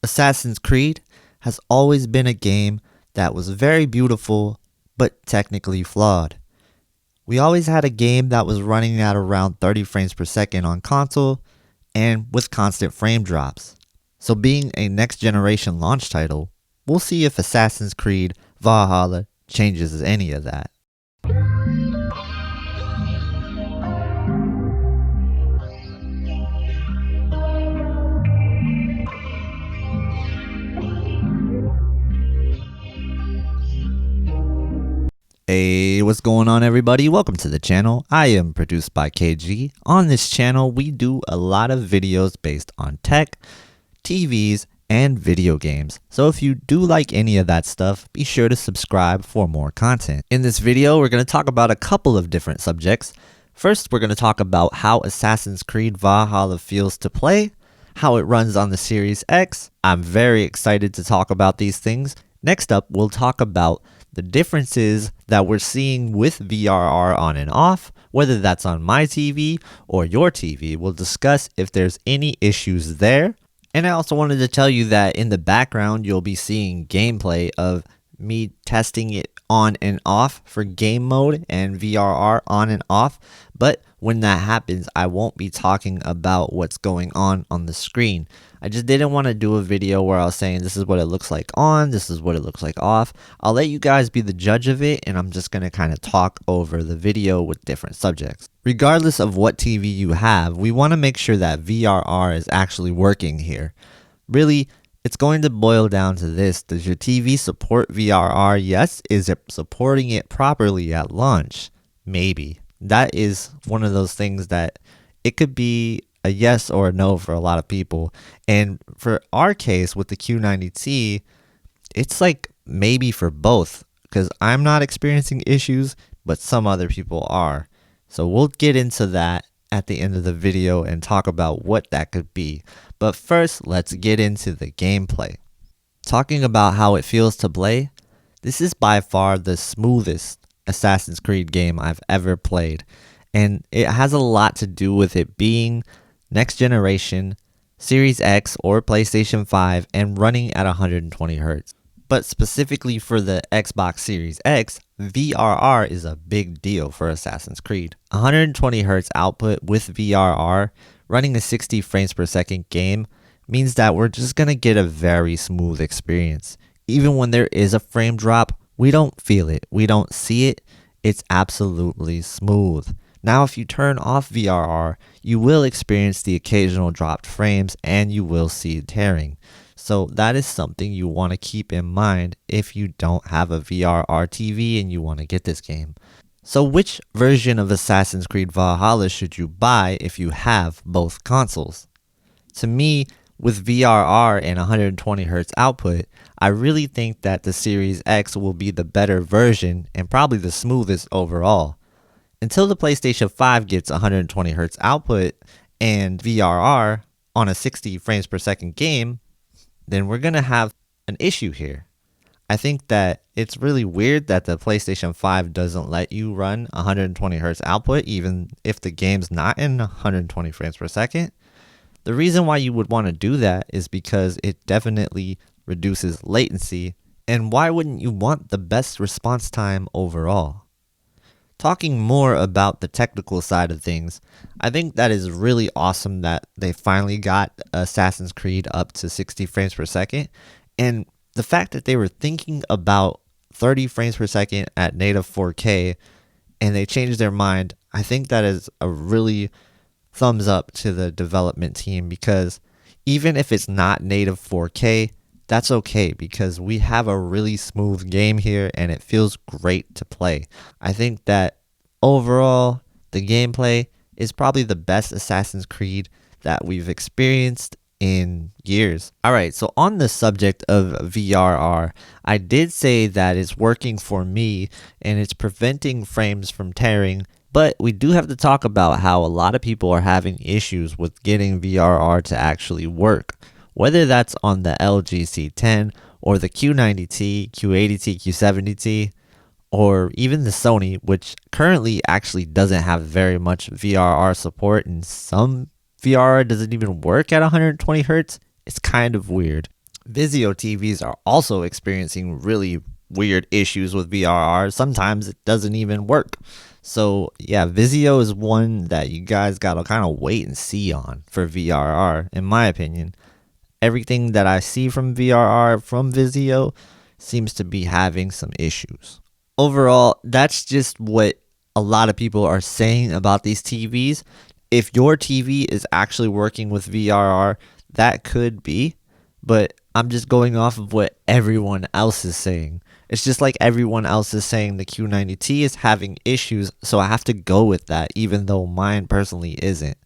Assassin's Creed has always been a game that was very beautiful, but technically flawed. We always had a game that was running at around 30 frames per second on console and with constant frame drops. So being a next generation launch title, we'll see if Assassin's Creed Valhalla changes any of that. Hey, what's going on everybody? Welcome to the channel. I am produced by KG. On this channel, we do a lot of videos based on tech, TVs, and video games. So if you do like any of that stuff, be sure to subscribe for more content. In this video, we're going to talk about a couple of different subjects. First, we're going to talk about how Assassin's Creed Valhalla feels to play, how it runs on the Series X. I'm very excited to talk about these things. Next up, we'll talk about the differences that we're seeing with VRR on and off, whether that's on my TV or your TV. We'll discuss if there's any issues there. And I also wanted to tell you that in the background, you'll be seeing gameplay of me testing it on and off for game mode and VRR on and off. But when that happens, I won't be talking about what's going on the screen. I just didn't want to do a video where I was saying this is what it looks like on, this is what it looks like off. I'll let you guys be the judge of it, and I'm just going to kind of talk over the video with different subjects. Regardless of what TV you have, we want to make sure that VRR is actually working here. Really, it's going to boil down to this. Does your TV support VRR? Yes. Is it supporting it properly at launch? Maybe. That is one of those things that it could be a yes or a no for a lot of people. And for our case with the Q90T, it's like maybe for both, because I'm not experiencing issues, but some other people are. So we'll get into that at the end of the video and talk about what that could be. But first, let's get into the gameplay. Talking about how it feels to play, this is by far the smoothest Assassin's Creed game I've ever played. And it has a lot to do with it being next generation, Series X or PlayStation 5, and running at 120 Hz. But specifically for the Xbox Series X, VRR is a big deal for Assassin's Creed. 120 Hz output with VRR running a 60 frames per second game means that we're just going to get a very smooth experience. Even when there is a frame drop, we don't feel it, we don't see it, it's absolutely smooth. Now if you turn off VRR, you will experience the occasional dropped frames and you will see tearing. So that is something you want to keep in mind if you don't have a VRR TV and you want to get this game. So which version of Assassin's Creed Valhalla should you buy if you have both consoles? To me, with VRR and 120 Hz output, I really think that the Series X will be the better version and probably the smoothest overall. Until the PlayStation 5 gets 120 Hz output and VRR on a 60 frames per second game, then we're going to have an issue here. I think that it's really weird that the PlayStation 5 doesn't let you run 120 Hz output even if the game's not in 120 frames per second. The reason why you would want to do that is because it definitely reduces latency, and why wouldn't you want the best response time overall? Talking more about the technical side of things, I think that is really awesome that they finally got Assassin's Creed up to 60 frames per second. And the fact that they were thinking about 30 frames per second at native 4K and they changed their mind, I think that is a really thumbs up to the development team, because even if it's not native 4K, that's okay because we have a really smooth game here and it feels great to play. I think that overall, the gameplay is probably the best Assassin's Creed that we've experienced in years. Alright, so on the subject of VRR, I did say that it's working for me and it's preventing frames from tearing, but we do have to talk about how a lot of people are having issues with getting VRR to actually work. Whether that's on the LG C10 or the Q90T, Q80T, Q70T, or even the Sony, which currently actually doesn't have very much VRR support, and some VRR doesn't even work at 120 Hz. It's kind of weird. VIZIO TVs are also experiencing really weird issues with VRR. Sometimes it doesn't even work. So yeah, VIZIO is one that you guys gotta kind of wait and see on for VRR, in my opinion. Everything that I see from VRR from VIZIO seems to be having some issues. Overall, that's just what a lot of people are saying about these TVs. If your TV is actually working with VRR, that could be, but I'm just going off of what everyone else is saying. It's just like everyone else is saying the Q90T is having issues, so I have to go with that, even though mine personally isn't.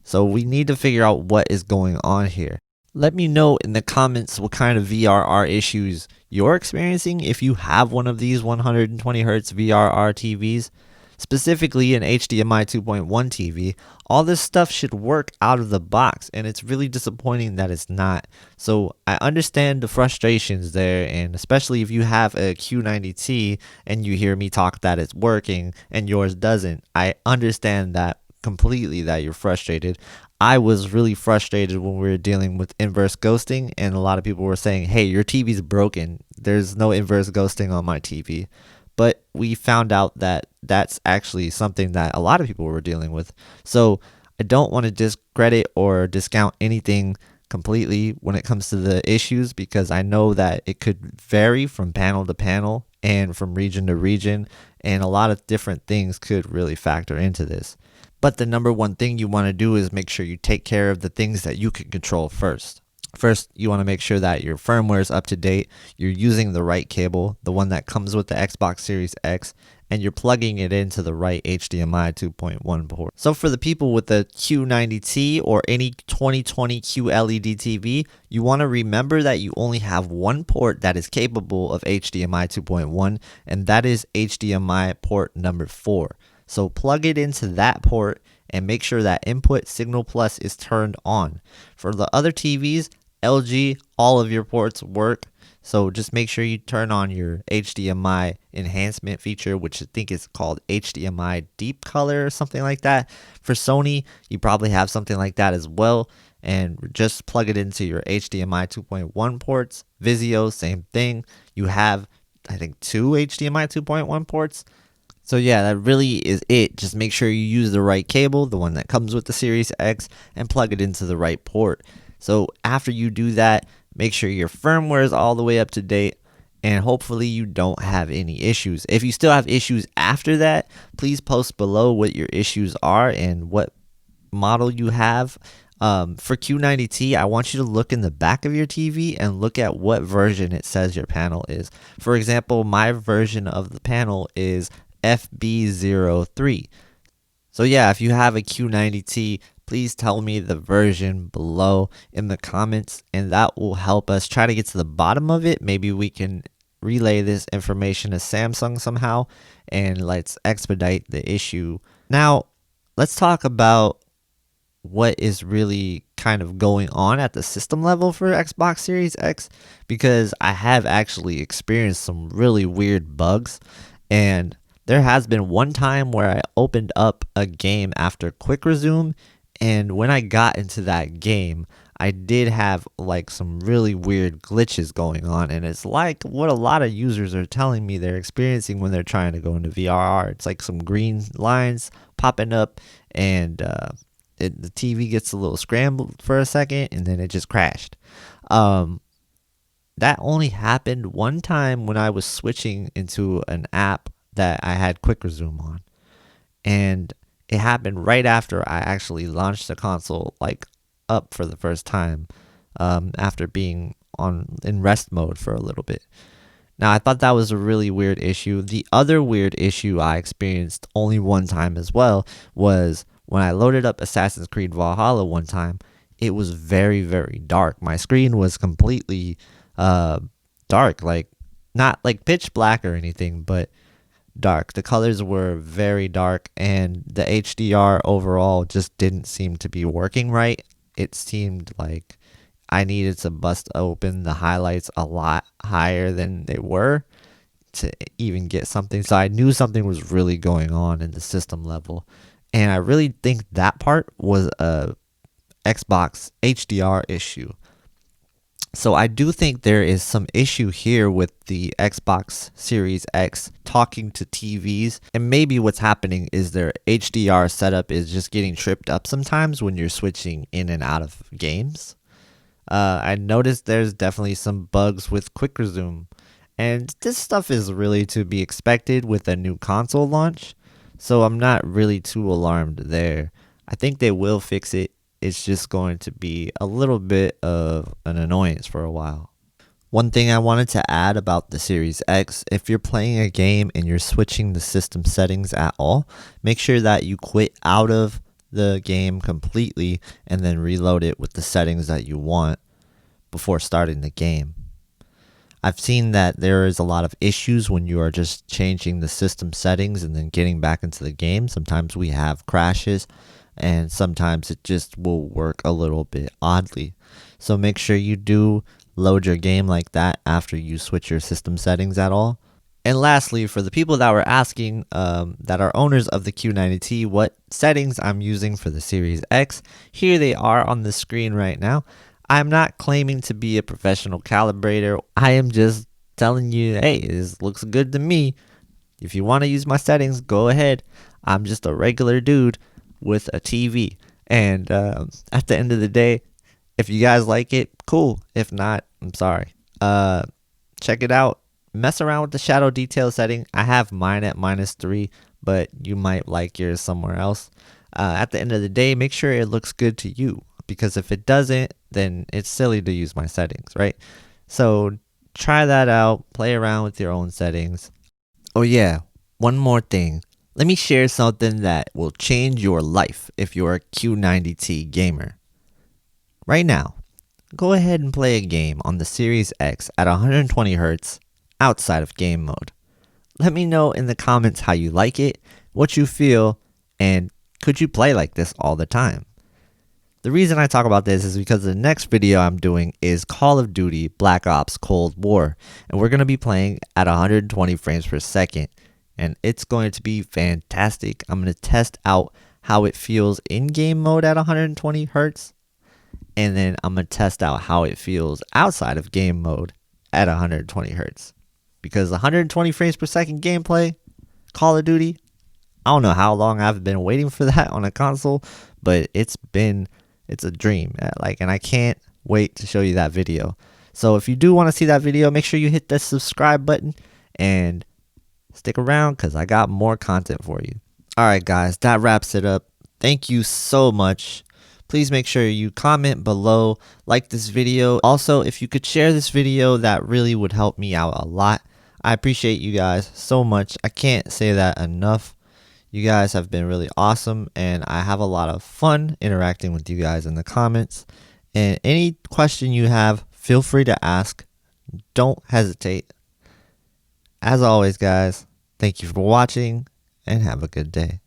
So we need to figure out what is going on here. Let me know in the comments what kind of VRR issues you're experiencing if you have one of these 120Hz VRR TVs. Specifically an HDMI 2.1 TV, all this stuff should work out of the box, and it's really disappointing that it's not. So I understand the frustrations there, and especially if you have a Q90T and you hear me talk that it's working and yours doesn't, I understand that completely, that you're frustrated. I was really frustrated when we were dealing with inverse ghosting, and a lot of people were saying, hey, your TV's broken. There's no inverse ghosting on my TV. But we found out that that's actually something that a lot of people were dealing with. So I don't want to discredit or discount anything completely when it comes to the issues, because I know that it could vary from panel to panel and from region to region, and a lot of different things could really factor into this. But the number one thing you want to do is make sure you take care of the things that you can control first. First, you want to make sure that your firmware is up to date, you're using the right cable, the one that comes with the Xbox Series X, and you're plugging it into the right HDMI 2.1 port. So for the people with the Q90T or any 2020 QLED TV, you want to remember that you only have one port that is capable of HDMI 2.1, and that is HDMI port number 4. So plug it into that port and make sure that input signal plus is turned on. For the other TVs, LG, all of your ports work. So just make sure you turn on your HDMI enhancement feature, which I think is called HDMI deep color or something like that. For Sony, you probably have something like that as well. And just plug it into your HDMI 2.1 ports. VIZIO, same thing. You have, I think, 2 HDMI 2.1 ports. So yeah, that really is it. Just make sure you use the right cable, the one that comes with the Series X, and plug it into the right port. So after you do that, make sure your firmware is all the way up to date, and hopefully you don't have any issues. If you still have issues after that, please post below what your issues are and what model you have. For Q90T, I want you to look in the back of your TV and look at what version it says your panel is. For example, my version of the panel is FB03. So yeah, if you have a Q90T, please tell me the version below in the comments, and that will help us try to get to the bottom of it. Maybe we can relay this information to Samsung somehow, and let's expedite the issue. Now, let's talk about what is really kind of going on at the system level for Xbox Series X, because I have actually experienced some really weird bugs, and there has been one time where I opened up a game after quick resume, and when I got into that game, I did have like some really weird glitches going on, and it's like what a lot of users are telling me they're experiencing when they're trying to go into VRR. It's like some green lines popping up, and the TV gets a little scrambled for a second, and then it just crashed. That only happened one time when I was switching into an app that I had quick resume on, and it happened right after I actually launched the console like up for the first time, after being in rest mode for a little bit. Now I thought that was a really weird issue. The other weird issue I experienced only one time as well was when I loaded up Assassin's Creed Valhalla one time. It was very, very dark. My screen was completely dark, like not like pitch black or anything, but dark. The colors were very dark, and the HDR overall just didn't seem to be working right. It seemed like I needed to bust open the highlights a lot higher than they were to even get something. So I knew something was really going on in the system level, and I really think that part was a Xbox HDR issue. So I do think there is some issue here with the Xbox Series X talking to TVs, and maybe what's happening is their HDR setup is just getting tripped up sometimes when you're switching in and out of games. I noticed there's definitely some bugs with quick resume, and this stuff is really to be expected with a new console launch, so I'm not really too alarmed there. I think they will fix it. It's just going to be a little bit of an annoyance for a while. One thing I wanted to add about the Series X, if you're playing a game and you're switching the system settings at all, make sure that you quit out of the game completely and then reload it with the settings that you want before starting the game. I've seen that there is a lot of issues when you are just changing the system settings and then getting back into the game. Sometimes we have crashes, and sometimes it just will work a little bit oddly. So make sure you do load your game like that after you switch your system settings at all. And lastly, for the people that were asking that are owners of the Q90T what settings I'm using for the Series X, here they are on the screen right now. I'm not claiming to be a professional calibrator. I am just telling you, hey, this looks good to me. If you want to use my settings, go ahead. I'm just a regular dude with a TV. And at the end of the day, if you guys like it, cool. If not, I'm sorry. Check it out. Mess around with the shadow detail setting. I have mine at -3, but you might like yours somewhere else. At the end of the day, make sure it looks good to you, because if it doesn't, then it's silly to use my settings, right? So try that out. Play around with your own settings. Oh yeah, one more thing. Let me share something that will change your life if you're a Q90T gamer. Right now, go ahead and play a game on the Series X at 120 Hz outside of game mode. Let me know in the comments how you like it, what you feel, and could you play like this all the time? The reason I talk about this is because the next video I'm doing is Call of Duty Black Ops Cold War, and we're going to be playing at 120 frames per second, and it's going to be fantastic. I'm going to test out how it feels in game mode at 120 Hz, and then I'm going to test out how it feels outside of game mode at 120 Hz. Because 120 frames per second gameplay, Call of Duty, I don't know how long I've been waiting for that on a console, but it's a dream. And I can't wait to show you that video. So if you do want to see that video, make sure you hit that subscribe button and stick around, because I got more content for you. Alright guys, that wraps it up. Thank you so much. Please make sure you comment below, like this video. Also, if you could share this video, that really would help me out a lot. I appreciate you guys so much. I can't say that enough. You guys have been really awesome, and I have a lot of fun interacting with you guys in the comments. And any question you have, feel free to ask. Don't hesitate. As always, guys, thank you for watching, and have a good day.